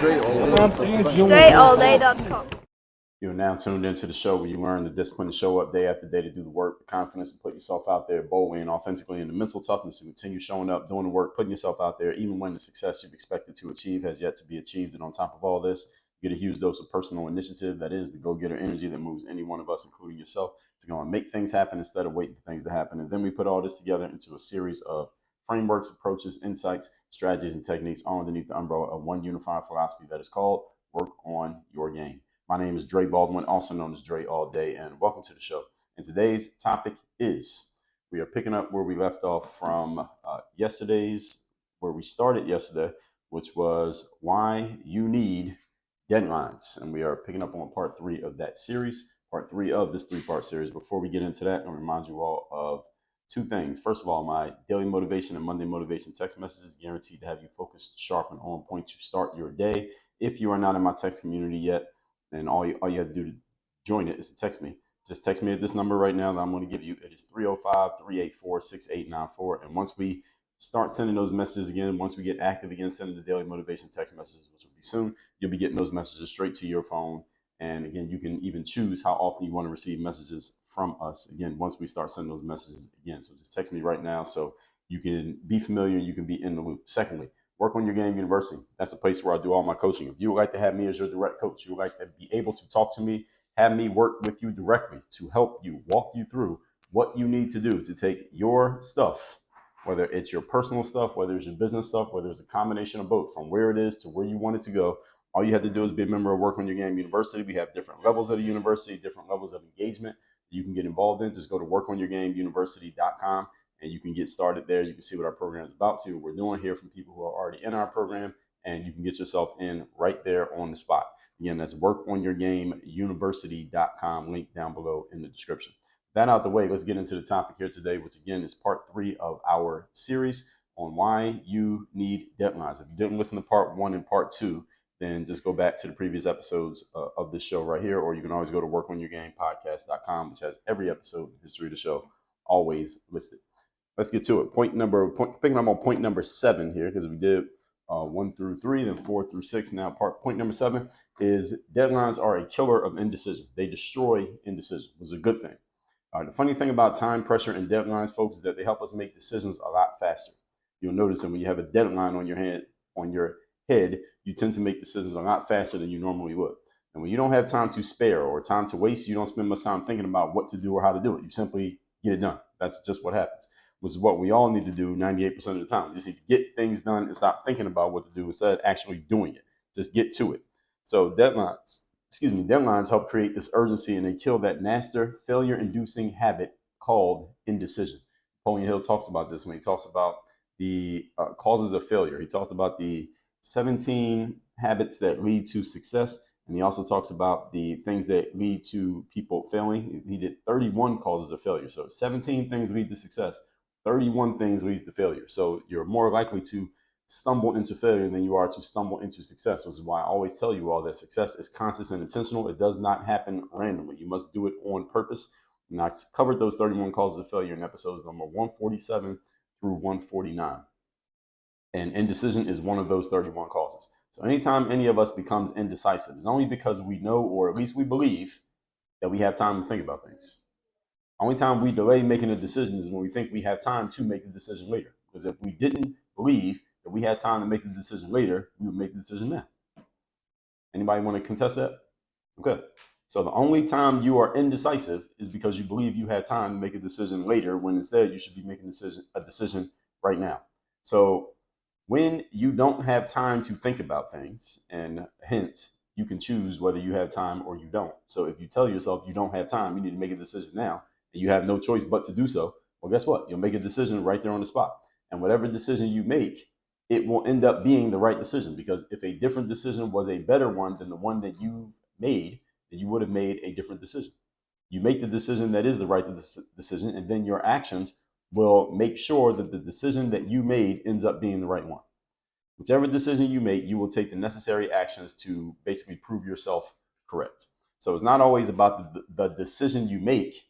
DreAllDay.com. You're now tuned into the show where you learn the discipline to show up day after day to do the work, the confidence to put yourself out there boldly and authentically, and the mental toughness to continue showing up, doing the work, putting yourself out there, even when the success you've expected to achieve has yet to be achieved. And on top of all this, you get a huge dose of personal initiative. That is the go-getter energy that moves any one of us, including yourself, to go and make things happen instead of waiting for things to happen. And then we put all this together into a series of frameworks, approaches, insights, strategies, and techniques all underneath the umbrella of one unified philosophy that is called Work on Your Game. My name is Dre Baldwin, also known as Dre All Day, and welcome to the show. And today's topic is we are picking up where we left off from where we started yesterday, which was why you need deadlines. And we are picking up on part 3 of that series, part 3 of this 3-part series. Before we get into that, I'll remind you all of 2 things. First of all, my daily motivation and Monday motivation text messages guaranteed to have you focused, sharp, and on point to start your day. If you are not in my text community yet, and all you have to do to join it is to text me. Just text me at this number right now that I'm going to give you. It is 305-384-6894. And once we start sending those messages again, once we get active again, sending the daily motivation text messages, which will be soon, you'll be getting those messages straight to your phone. And again, you can even choose how often you want to receive messages from us. Again, once we start sending those messages again. So just text me right now so you can be familiar, you can be in the loop. Secondly, Work on Your Game University. That's the place where I do all my coaching. If you would like to have me as your direct coach, you would like to be able to talk to me, have me work with you directly to help you, walk you through what you need to do to take your stuff, whether it's your personal stuff, whether it's your business stuff, whether it's a combination of both, from where it is to where you want it to go. All you have to do is be a member of Work on Your Game University. We have different levels of the university, different levels of engagement you can get involved in. Just go to workonyourgameuniversity.com. and you can get started there. You can see what our program is about, see what we're doing, hear from people who are already in our program, and you can get yourself in right there on the spot. Again, that's workonyourgameuniversity.com, link down below in the description. That out the way, let's get into the topic here today, which again is part 3 of our series on why you need deadlines. If you didn't listen to part 1 and part 2, then just go back to the previous episodes of this show right here, or you can always go to workonyourgamepodcast.com, which has every episode in the history of the show always listed. Let's get to it. Picking up on point number 7 here, because we did 1 through 3, then 4 through 6. Now, point number 7 is deadlines are a killer of indecision. They destroy indecision, which is a good thing. The funny thing about time pressure and deadlines, folks, is that they help us make decisions a lot faster. You'll notice that when you have a deadline on your head, you tend to make decisions a lot faster than you normally would. And when you don't have time to spare or time to waste, you don't spend much time thinking about what to do or how to do it. You simply get it done. That's just what happens, which is what we all need to do 98% of the time. We just need to get things done and stop thinking about what to do instead of actually doing it. Just get to it. So deadlines help create this urgency, and they kill that master failure-inducing habit called indecision. Napoleon Hill talks about this when he talks about the causes of failure. He talks about the 17 habits that lead to success, and he also talks about the things that lead to people failing. He did 31 causes of failure. So 17 things lead to success. 31 things leads to failure. So you're more likely to stumble into failure than you are to stumble into success, which is why I always tell you all that success is conscious and intentional. It does not happen randomly. You must do it on purpose. And I covered those 31 causes of failure in episodes number 147 through 149. And indecision is one of those 31 causes. So anytime any of us becomes indecisive, it's only because we know, or at least we believe, that we have time to think about things. Only time we delay making a decision is when we think we have time to make the decision later. Because if we didn't believe that we had time to make the decision later, we would make the decision now. Anybody want to contest that? Okay. So the only time you are indecisive is because you believe you had time to make a decision later, when instead you should be making a decision right now. So when you don't have time to think about things, and hint, you can choose whether you have time or you don't. So if you tell yourself you don't have time, you need to make a decision now, and you have no choice but to do so, well, guess what? You'll make a decision right there on the spot. And whatever decision you make, it will end up being the right decision, because if a different decision was a better one than the one that you made, then you would have made a different decision. You make the decision that is the right decision, and then your actions will make sure that the decision that you made ends up being the right one. Whichever decision you make, you will take the necessary actions to basically prove yourself correct. So it's not always about the decision you make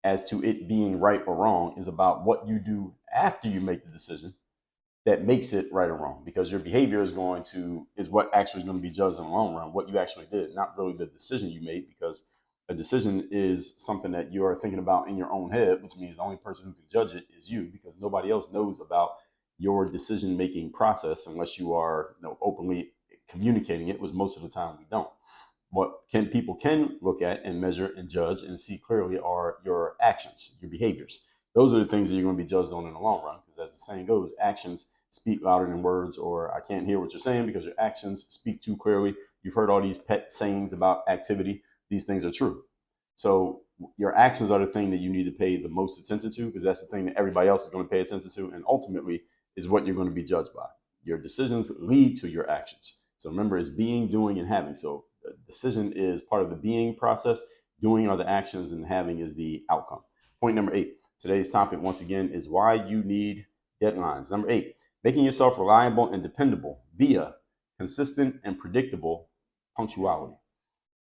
as to it being right or wrong. Is about what you do after you make the decision that makes it right or wrong, because your behavior is what actually is going to be judged in the long run, what you actually did, not really the decision you made, because a decision is something that you are thinking about in your own head, which means the only person who can judge it is you, because nobody else knows about your decision making process unless you are, openly communicating it, which most of the time we don't. What people can look at and measure and judge and see clearly are your actions, your behaviors. Those are the things that you're going to be judged on in the long run, because as the saying goes, actions speak louder than words, or I can't hear what you're saying because your actions speak too clearly. You've heard all these pet sayings about activity. These things are true. So your actions are the thing that you need to pay the most attention to, because that's the thing that everybody else is going to pay attention to, and ultimately is what you're going to be judged by. Your decisions lead to your actions. So remember, it's being, doing, and having. So decision is part of the being process. Doing are the actions, and having is the outcome. Point number 8. Today's topic, once again, is why you need deadlines. Number 8, making yourself reliable and dependable via consistent and predictable punctuality.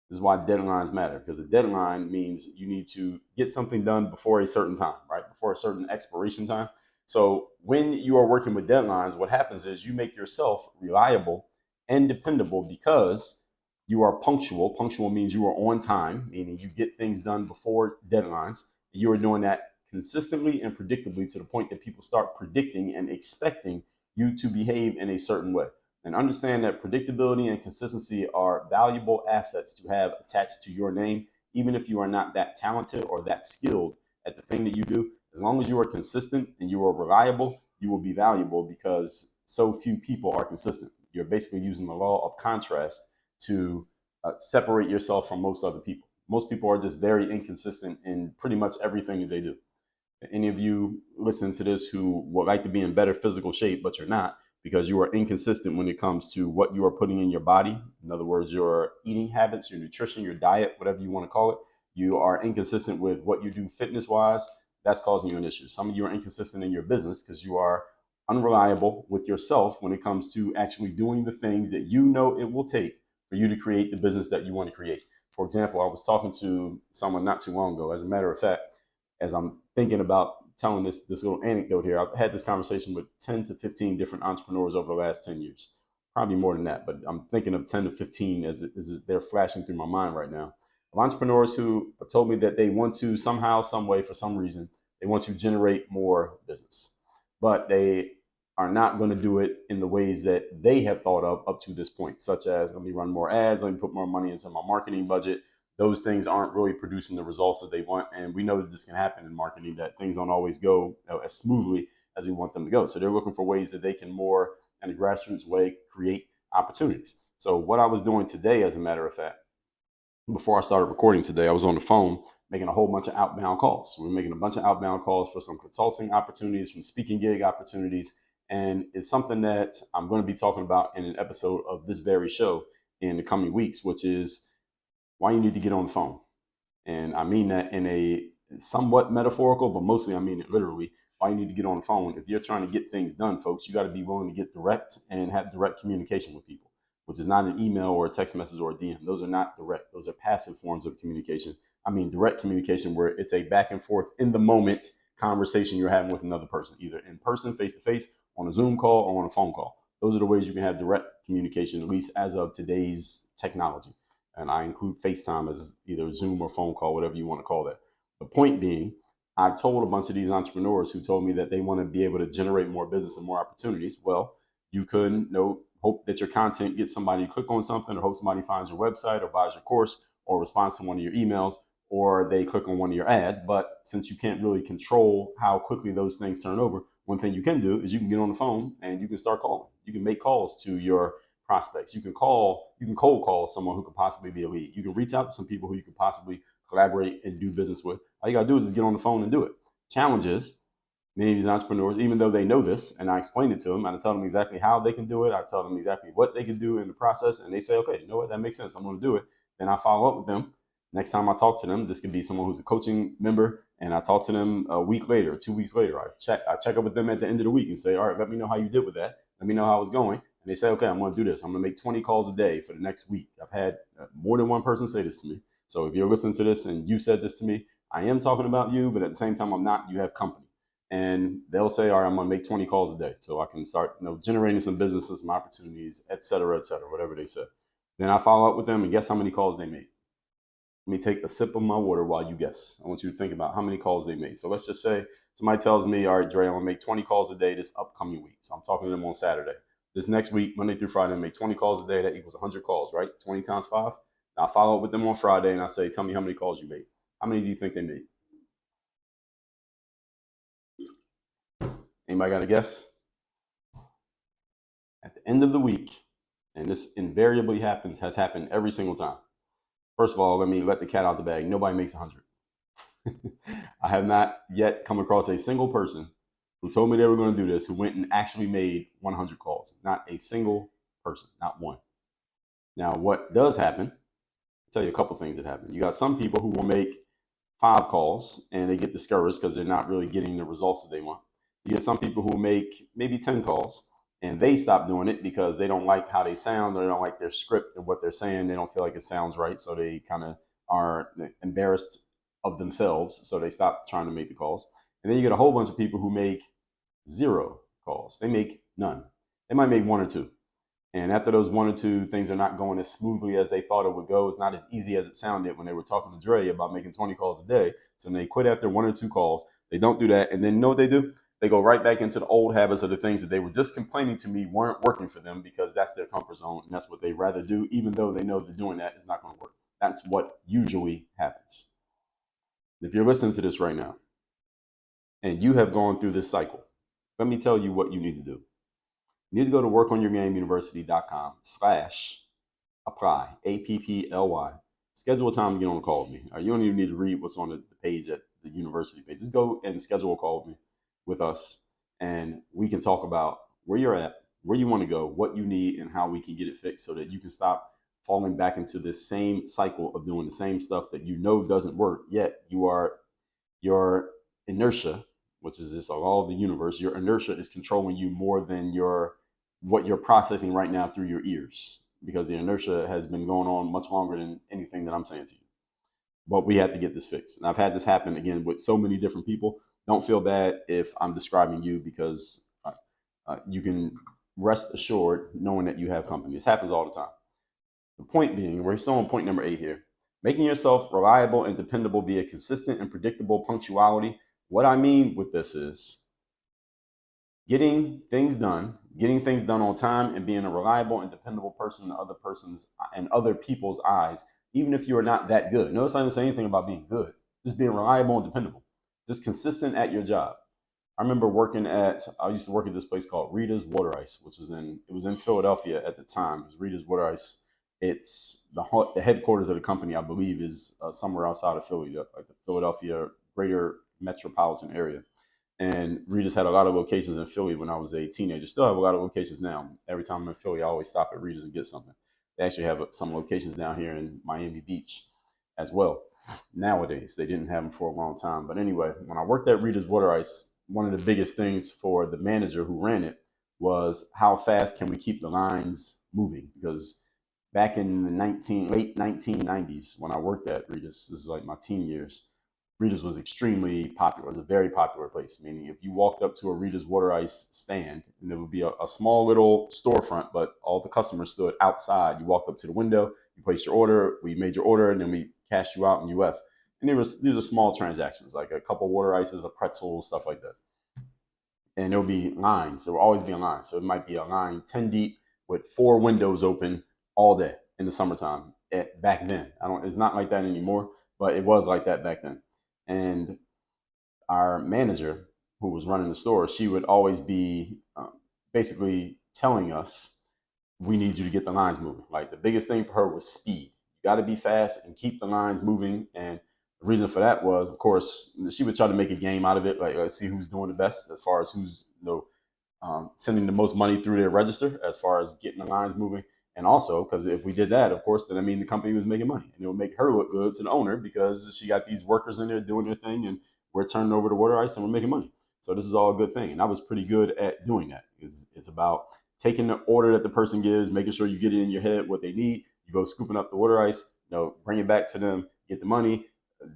This is why deadlines matter, because a deadline means you need to get something done before a certain time, right? Before a certain expiration time. So when you are working with deadlines, what happens is you make yourself reliable and dependable because you are punctual. Punctual means you are on time, meaning you get things done before deadlines. You are doing that consistently and predictably to the point that people start predicting and expecting you to behave in a certain way. And understand that predictability and consistency are valuable assets to have attached to your name, even if you are not that talented or that skilled at the thing that you do. As long as you are consistent and you are reliable, you will be valuable, because so few people are consistent. You're basically using the law of contrast to separate yourself from most other people. Most people are just very inconsistent in pretty much everything that they do. Any of you listening to this who would like to be in better physical shape, but you're not, because you are inconsistent when it comes to what you are putting in your body. In other words, your eating habits, your nutrition, your diet, whatever you want to call it. You are inconsistent with what you do fitness wise. That's causing you an issue. Some of you are inconsistent in your business because you are unreliable with yourself when it comes to actually doing the things that you know it will take for you to create the business that you want to create. For example, I was talking to someone not too long ago. As a matter of fact, as I'm thinking about telling this little anecdote here, I've had this conversation with 10 to 15 different entrepreneurs over the last 10 years, probably more than that, but I'm thinking of 10 to 15 as they're flashing through my mind right now. Of entrepreneurs who have told me that they want to somehow, some way, for some reason, they want to generate more business, but they are not going to do it in the ways that they have thought of up to this point, such as let me run more ads, let me put more money into my marketing budget. Those things aren't really producing the results that they want. And we know that this can happen in marketing, that things don't always go as smoothly as we want them to go. So they're looking for ways that they can more, in a grassroots way, create opportunities. So what I was doing today, as a matter of fact, before I started recording today, I was on the phone making a whole bunch of outbound calls. We're making a bunch of outbound calls for some consulting opportunities, from speaking gig opportunities. And it's something that I'm going to be talking about in an episode of this very show in the coming weeks, which is why you need to get on the phone. And I mean that in a somewhat metaphorical, but mostly I mean it literally. Why you need to get on the phone. If you're trying to get things done, folks, you got to be willing to get direct and have direct communication with people, which is not an email or a text message or a DM. Those are not direct. Those are passive forms of communication. I mean direct communication, where it's a back and forth in the moment conversation you're having with another person, either in person, face to face, on a Zoom call, or on a phone call. Those are the ways you can have direct communication, at least as of today's technology. And I include FaceTime as either Zoom or phone call, whatever you want to call that. The point being, I told a bunch of these entrepreneurs who told me that they want to be able to generate more business and more opportunities. Well, you could hope that your content gets somebody to click on something, or hope somebody finds your website or buys your course or responds to one of your emails, or they click on one of your ads. But since you can't really control how quickly those things turn over, one thing you can do is you can get on the phone and you can start calling. You can make calls to your prospects. You can cold call someone who could possibly be a lead. You can reach out to some people who you could possibly collaborate and do business with. All you got to do is get on the phone and do it. Challenge is, many of these entrepreneurs, even though they know this, and I explain it to them, and I tell them exactly how they can do it, I tell them exactly what they can do in the process, and they say, okay, you know what, that makes sense, I'm going to do it. Then I follow up with them. Next time I talk to them, this could be someone who's a coaching member, and I talk to them a week later, 2 weeks later. I check up with them at the end of the week and say, all right, let me know how you did with that. Let me know how it's going. And they say, okay, I'm going to do this. I'm going to make 20 calls a day for the next week. I've had more than one person say this to me. So if you're listening to this and you said this to me, I am talking about you, but at the same time, I'm not. You have company. and they'll say, all right, I'm going to make 20 calls a day so I can start generating some businesses, some opportunities, et cetera, whatever they say. Then I follow up with them and guess how many calls they made. Let me take a sip of my water while you guess. I want you to think about how many calls they made. So let's just say somebody tells me, all right, Dre, I'm going to make 20 calls a day this upcoming week. So I'm talking to them on Saturday. This next week, Monday through Friday, I make 20 calls a day. That equals 100 calls, right? 20 times 5. Now I follow up with them on Friday and I say, tell me how many calls you made. How many do you think they made? Anybody got a guess? At the end of the week, and this invariably has happened every single time. First of all, let me let the cat out the bag. Nobody makes 100. I have not yet come across a single person who told me they were going to do this who went and actually made 100 calls. Not a single person, not one. Now, what does happen, I'll tell you a couple things that happen. You got some people who will make 5 calls and they get discouraged because they're not really getting the results that they want. You get some people who make maybe 10 calls and they stop doing it because they don't like how they sound or they don't like their script and what they're saying. They don't feel like it sounds right. So they kind of are embarrassed of themselves. So they stop trying to make the calls. And then you get a whole bunch of people who make 0 calls. They make none. They might make 1 or 2. And after those 1 or 2 things are not going as smoothly as they thought it would go, it's not as easy as it sounded when they were talking to Dre about making 20 calls a day. So they quit after 1 or 2 calls. They don't do that. And then you know what they do? They go right back into the old habits of the things that they were just complaining to me weren't working for them because that's their comfort zone. And that's what they rather do, even though they know that doing that is not going to work. That's what usually happens. If you're listening to this right now and you have gone through this cycle, let me tell you what you need to do. You need to go to workonyourgameuniversity.com/apply, APPLY. Schedule a time to get on a call with me. You don't even need to read what's on the page at the university page. Just go and schedule a call with us, and we can talk about where you're at, where you want to go, what you need, and how we can get it fixed so that you can stop falling back into this same cycle of doing the same stuff that you know doesn't work, yet your inertia, which is this law of the universe, your inertia is controlling you more than what you're processing right now through your ears, because the inertia has been going on much longer than anything that I'm saying to you. But we have to get this fixed. And I've had this happen again with so many different people. Don't feel bad if I'm describing you, because you can rest assured knowing that you have company. This happens all the time. The point being, we're still on point number 8 here. Making yourself reliable and dependable via consistent and predictable punctuality. What I mean with this is getting things done on time, and being a reliable and dependable person in other people's eyes, even if you are not that good. Notice I didn't say anything about being good. Just being reliable and dependable. Just consistent at your job. I remember I used to work at this place called Rita's Water Ice, which was in Philadelphia at the time. It was Rita's Water Ice. It's the headquarters of the company, I believe, is somewhere outside of Philly, like the Philadelphia greater metropolitan area. And Rita's had a lot of locations in Philly when I was a teenager. Still have a lot of locations now. Every time I'm in Philly, I always stop at Rita's and get something. They actually have some locations down here in Miami Beach as well. Nowadays, they didn't have them for a long time. But anyway, when I worked at Rita's Water Ice, one of the biggest things for the manager who ran it was how fast can we keep the lines moving? Because back in the late 1990s, when I worked at Rita's, this is like my teen years, Rita's was extremely popular. It was a very popular place, meaning if you walked up to a Rita's Water Ice stand, and there would be a small little storefront, but all the customers stood outside. You walked up to the window, you placed your order, we made your order, and then we cashed you out and you left. And these are small transactions, like a couple water ices, a pretzel, stuff like that. And there will be lines. There will always be a line. So it might be a line 10 deep with 4 windows open all day in the summertime. Back then, it's not like that anymore, but it was like that back then. And our manager, who was running the store, she would always be basically telling us, we need you to get the lines moving. Like, the biggest thing for her was speed. You got to be fast and keep the lines moving. And the reason for that was, of course, she would try to make a game out of it. Like, let's see who's doing the best as far as who's sending the most money through their register as far as getting the lines moving. And also, because if we did that, of course, then the company was making money, and it would make her look good to the owner because she got these workers in there doing their thing, and we're turning over the water ice and we're making money. So this is all a good thing. And I was pretty good at doing that. It's about taking the order that the person gives, making sure you get it in your head what they need. You go scooping up the water ice, bring it back to them, get the money,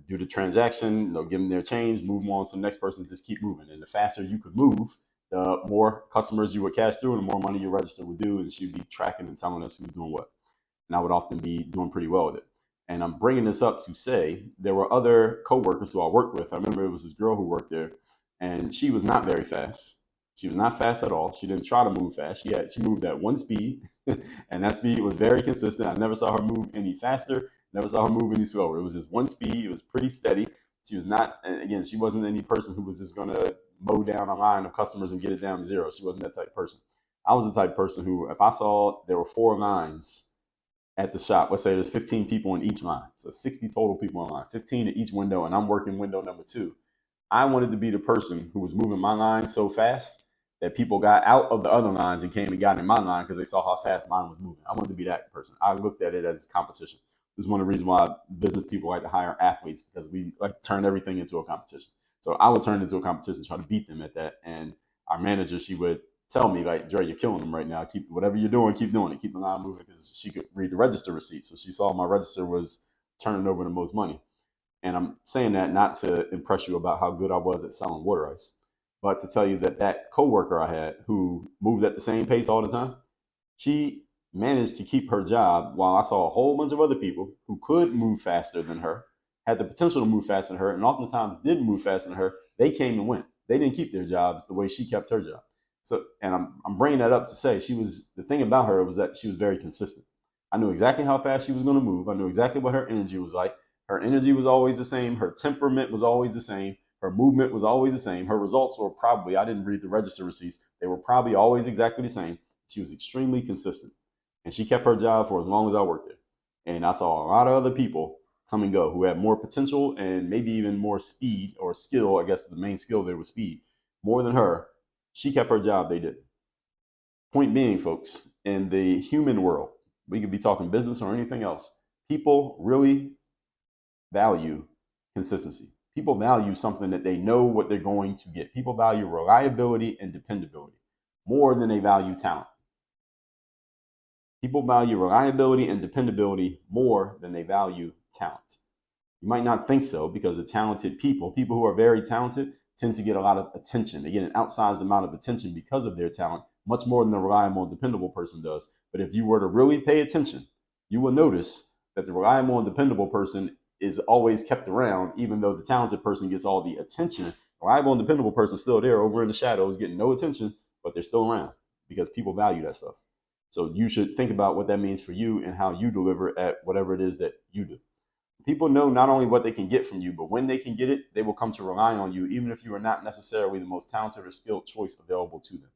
do the transaction, give them their change, move them on to the next person, just keep moving. And the faster you could move, the more customers you would cash through and the more money your register would do. And she'd be tracking and telling us who's doing what. And I would often be doing pretty well with it. And I'm bringing this up to say there were other coworkers who I worked with. I remember it was this girl who worked there, and she was not very fast. She was not fast at all. She didn't try to move fast. She moved at one speed, and that speed was very consistent. I never saw her move any faster. Never saw her move any slower. It was just one speed. It was pretty steady. She was not, and again, she wasn't any person who was just going to mow down a line of customers and get it down to zero. She wasn't that type of person. I was the type of person who, if I saw there were 4 lines at the shop, let's say there's 15 people in each line, so 60 total people in line, 15 in each window, and I'm working window number 2. I wanted to be the person who was moving my line so fast that people got out of the other lines and came and got in my line because they saw how fast mine was moving. I wanted to be that person. I looked at it as competition. This is one of the reasons why business people like to hire athletes, because we like to turn everything into a competition. So I would turn it into a competition, try to beat them at that. And our manager, she would tell me, like, Dre, you're killing them right now. Keep whatever you're doing, keep doing it. Keep the line moving, because she could read the register receipt. So she saw my register was turning over the most money. And I'm saying that not to impress you about how good I was at selling water ice, but to tell you that that coworker I had who moved at the same pace all the time, she managed to keep her job while I saw a whole bunch of other people who could move faster than her, had the potential to move faster than her, and oftentimes didn't move faster than her. They came and went. They didn't keep their jobs the way she kept her job. So, and I'm bringing that up to say the thing about her was that she was very consistent. I knew exactly how fast she was going to move. I knew exactly what her energy was like. Her energy was always the same. Her temperament was always the same. Her movement was always the same. Her results were probably, I didn't read the register receipts, they were probably always exactly the same. She was extremely consistent. And she kept her job for as long as I worked there. And I saw a lot of other people come and go who had more potential and maybe even more speed or skill. I guess the main skill there was speed, more than her. She kept her job, they didn't. Point being, folks, in the human world, we could be talking business or anything else, people really value consistency. People value something that they know what they're going to get. People value reliability and dependability more than they value talent. People value reliability and dependability more than they value talent. You might not think so, because the talented people who are very talented, tend to get a lot of attention. They get an outsized amount of attention because of their talent, much more than the reliable and dependable person does. But if you were to really pay attention, you will notice that the reliable and dependable person is always kept around, even though the talented person gets all the attention. The reliable and dependable person is still there over in the shadows, getting no attention, but they're still around because people value that stuff. So you should think about what that means for you and how you deliver at whatever it is that you do. People know not only what they can get from you, but when they can get it, they will come to rely on you, even if you are not necessarily the most talented or skilled choice available to them.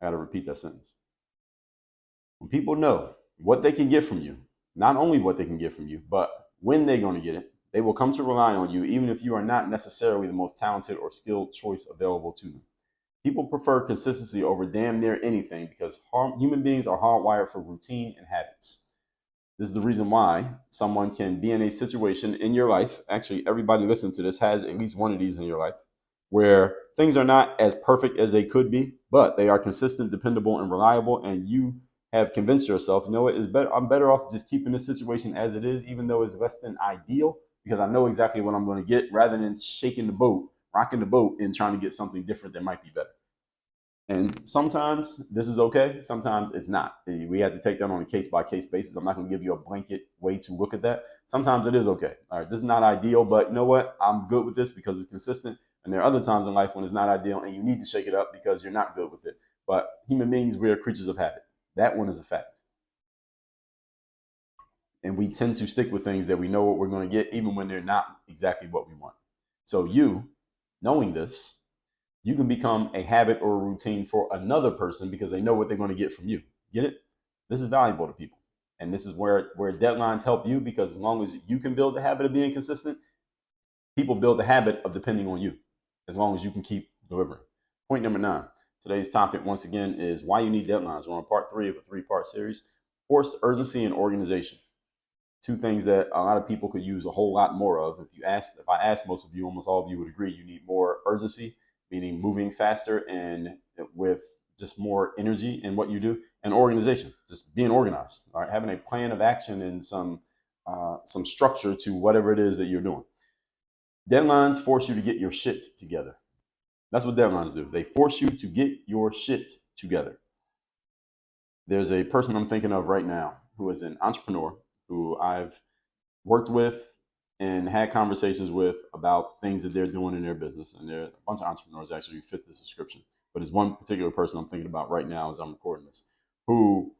I got to repeat that sentence. When people know what they can get from you, not only what they can get from you, but when they're going to get it, they will come to rely on you, even if you are not necessarily the most talented or skilled choice available to them. People prefer consistency over damn near anything because human beings are hardwired for routine and habits. This is the reason why someone can be in a situation in your life. Actually, everybody listening to this has at least one of these in your life, where things are not as perfect as they could be, but they are consistent, dependable, and reliable. And you have convinced yourself, you know what, I'm better off just keeping the situation as it is, even though it's less than ideal, because I know exactly what I'm going to get, rather than shaking the boat, rocking the boat, and trying to get something different that might be better. And sometimes this is okay. Sometimes it's not. We have to take that on a case by case basis. I'm not going to give you a blanket way to look at that. Sometimes it is okay. All right, this is not ideal, but you know what? I'm good with this because it's consistent. And there are other times in life when it's not ideal and you need to shake it up because you're not good with it. But human beings, we are creatures of habit. That one is a fact. And we tend to stick with things that we know what we're going to get, even when they're not exactly what we want. So you, knowing this, you can become a habit or a routine for another person because they know what they're going to get from you. Get it? This is valuable to people. And this is where deadlines help you, because as long as you can build the habit of being consistent, people build the habit of depending on you, as long as you can keep delivering. Point number 9. Today's topic, once again, is why you need deadlines. We're on part 3 of a 3-part series, forced urgency and organization. 2 things that a lot of people could use a whole lot more of. If I asked most of you, almost all of you would agree you need more urgency, meaning moving faster and with just more energy in what you do, and organization, just being organized, all right, having a plan of action and some some structure to whatever it is that you're doing. Deadlines force you to get your shit together. That's what deadlines do. They force you to get your shit together. There's a person I'm thinking of right now who is an entrepreneur who I've worked with and had conversations with about things that they're doing in their business. And there are a bunch of entrepreneurs actually who fit this description. But there's one particular person I'm thinking about right now as I'm recording this, who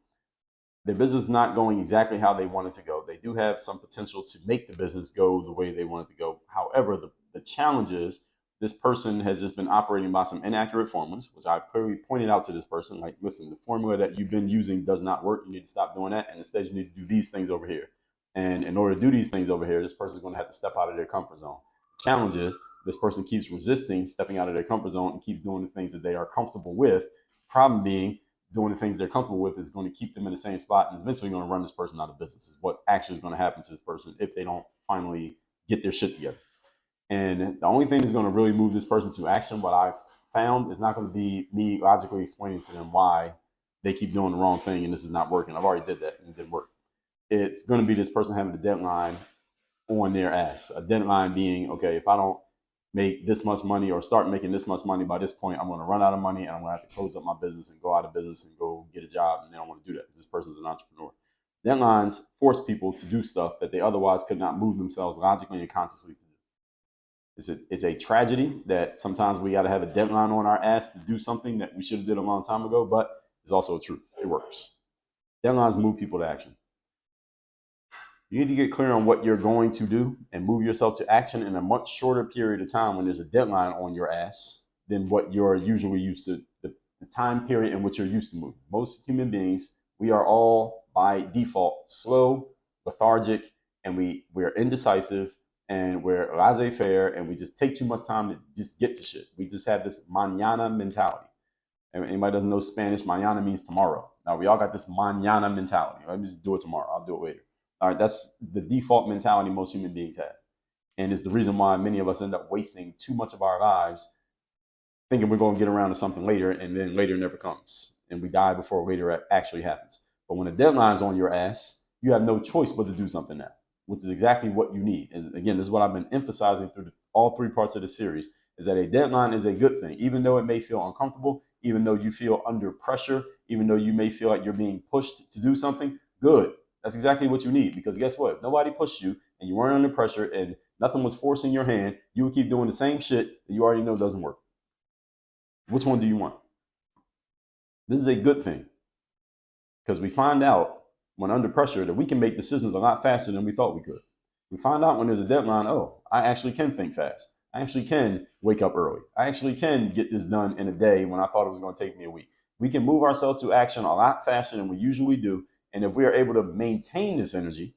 their business is not going exactly how they want it to go. They do have some potential to make the business go the way they want it to go. However, the challenge is this person has just been operating by some inaccurate formulas, which I've clearly pointed out to this person. Like, listen, the formula that you've been using does not work. You need to stop doing that. And instead, you need to do these things over here. And in order to do these things over here, this person is going to have to step out of their comfort zone. The challenge is this person keeps resisting stepping out of their comfort zone and keeps doing the things that they are comfortable with. Problem being, doing the things they're comfortable with is going to keep them in the same spot and is eventually going to run this person out of business. Is what actually is going to happen to this person if they don't finally get their shit together. And the only thing that's going to really move this person to action, what I've found, is not going to be me logically explaining to them why they keep doing the wrong thing and this is not working. I've already did that and it didn't work. It's going to be this person having a deadline on their ass. A deadline being, okay, if I don't make this much money or start making this much money by this point, I'm going to run out of money and I'm going to have to close up my business and go out of business and go get a job. And they don't want to do that because this person's an entrepreneur. Deadlines force people to do stuff that they otherwise could not move themselves logically and consciously to do. It's a tragedy that sometimes we got to have a deadline on our ass to do something that we should have did a long time ago, but it's also a truth. It works. Deadlines move people to action. You need to get clear on what you're going to do and move yourself to action in a much shorter period of time when there's a deadline on your ass than what you're usually used to, the time period in which you're used to moving. Most human beings, we are all by default slow, lethargic, and we're indecisive and we're laissez-faire and we just take too much time to just get to shit. We just have this mañana mentality. Anybody doesn't know Spanish, mañana means tomorrow. Now we all got this mañana mentality. Let me just do it tomorrow. I'll do it later. All right, that's the default mentality most human beings have. And it's the reason why many of us end up wasting too much of our lives thinking we're going to get around to something later, and then later never comes. And we die before later actually happens. But when a deadline's on your ass, you have no choice but to do something now, which is exactly what you need. Again, this is what I've been emphasizing through all three parts of the series, is that a deadline is a good thing. Even though it may feel uncomfortable, even though you feel under pressure, even though you may feel like you're being pushed to do something, good. That's exactly what you need, because guess what? If nobody pushed you and you weren't under pressure and nothing was forcing your hand, you would keep doing the same shit that you already know doesn't work. Which one do you want? This is a good thing, because we find out when under pressure that we can make decisions a lot faster than we thought we could. We find out when there's a deadline, oh, I actually can think fast. I actually can wake up early. I actually can get this done in a day when I thought it was going to take me a week. We can move ourselves to action a lot faster than we usually do. And if we are able to maintain this energy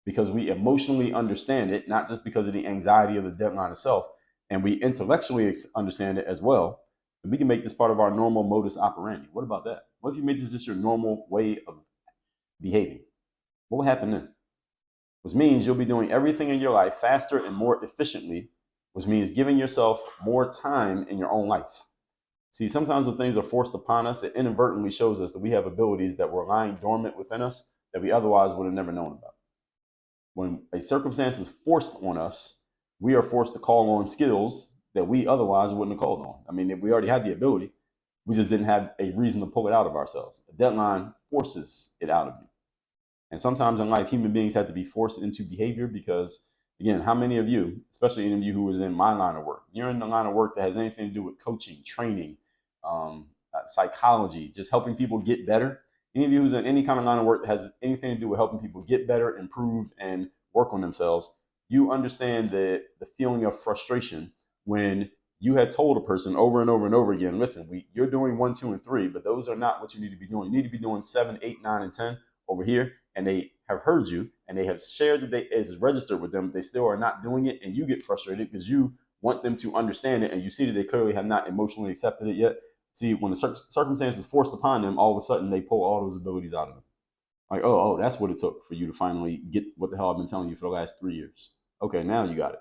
because we emotionally understand it, not just because of the anxiety of the deadline itself, and we intellectually understand it as well, then we can make this part of our normal modus operandi. What about that? What if you made this just your normal way of behaving? What will happen then? Which means you'll be doing everything in your life faster and more efficiently, which means giving yourself more time in your own life. See, sometimes when things are forced upon us, it inadvertently shows us that we have abilities that were lying dormant within us that we otherwise would have never known about. When a circumstance is forced on us, we are forced to call on skills that we otherwise wouldn't have called on. I mean, we already had the ability. We just didn't have a reason to pull it out of ourselves. A deadline forces it out of you. And sometimes in life, human beings have to be forced into behavior because, again, how many of you, especially any of you who is in my line of work, you're in the line of work that has anything to do with coaching, training, psychology, just helping people get better. Any of you who's in any kind of line of work that has anything to do with helping people get better, improve, and work on themselves, you understand the feeling of frustration when you had told a person over and over and over again, listen, you're doing 1, 2, and 3, but those are not what you need to be doing. You need to be doing 7, 8, 9, and 10 over here. And they have heard you and they have shared that it's registered with them. They still are not doing it. And you get frustrated because you want them to understand it. And you see that they clearly have not emotionally accepted it yet. See, when the circumstance is forced upon them, all of a sudden they pull all those abilities out of them. Like, oh, that's what it took for you to finally get what the hell I've been telling you for the last 3 years. Okay, now you got it.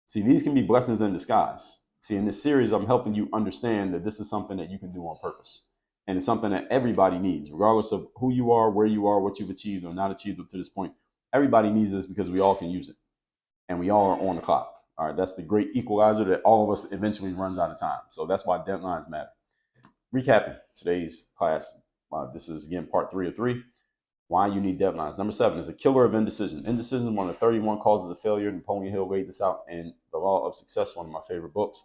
See, these can be blessings in disguise. See, in this series, I'm helping you understand that this is something that you can do on purpose. And it's something that everybody needs, regardless of who you are, where you are, what you've achieved or not achieved up to this point. Everybody needs this because we all can use it, and we all are on the clock. All right, that's the great equalizer that all of us eventually runs out of time. So that's why deadlines matter. Recapping today's class, this is again part 3 of 3. Why you need deadlines. Number 7 is a killer of indecision. Indecision is one of the 31 causes of failure. Napoleon Hill laid this out in The Law of Success, one of my favorite books.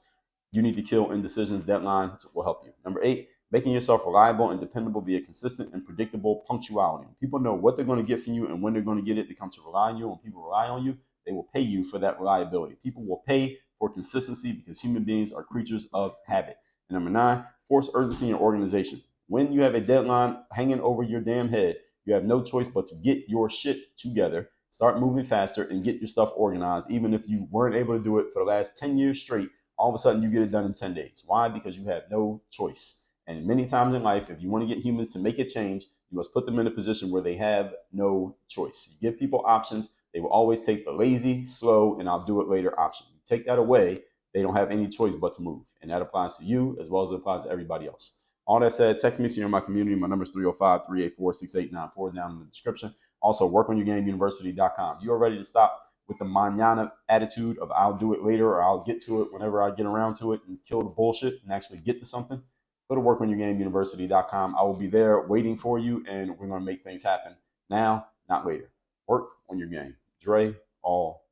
You need to kill indecision. Deadlines will help you. Number 8, making yourself reliable and dependable via consistent and predictable punctuality. When people know what they're going to get from you and when they're going to get it, they come to rely on you. When people rely on you, they will pay you for that reliability. People will pay for consistency because human beings are creatures of habit. And number 9, force urgency in your organization. When you have a deadline hanging over your damn head, you have no choice but to get your shit together, start moving faster, and get your stuff organized. Even if you weren't able to do it for the last 10 years straight, all of a sudden you get it done in 10 days. Why? Because you have no choice. And many times in life, if you want to get humans to make a change, you must put them in a position where they have no choice. You give people options, they will always take the lazy, slow, and I'll do it later option. You take that away, they don't have any choice but to move. And that applies to you as well as it applies to everybody else. All that said, text me so you're in my community. My number is 305-384-6894 down in the description. Also, workonyourgameuniversity.com. You are ready to stop with the mañana attitude of I'll do it later or I'll get to it whenever I get around to it and kill the bullshit and actually get to something. Go to workonyourgameuniversity.com. I will be there waiting for you, and we're going to make things happen now, not later. Work on your game. Dre, all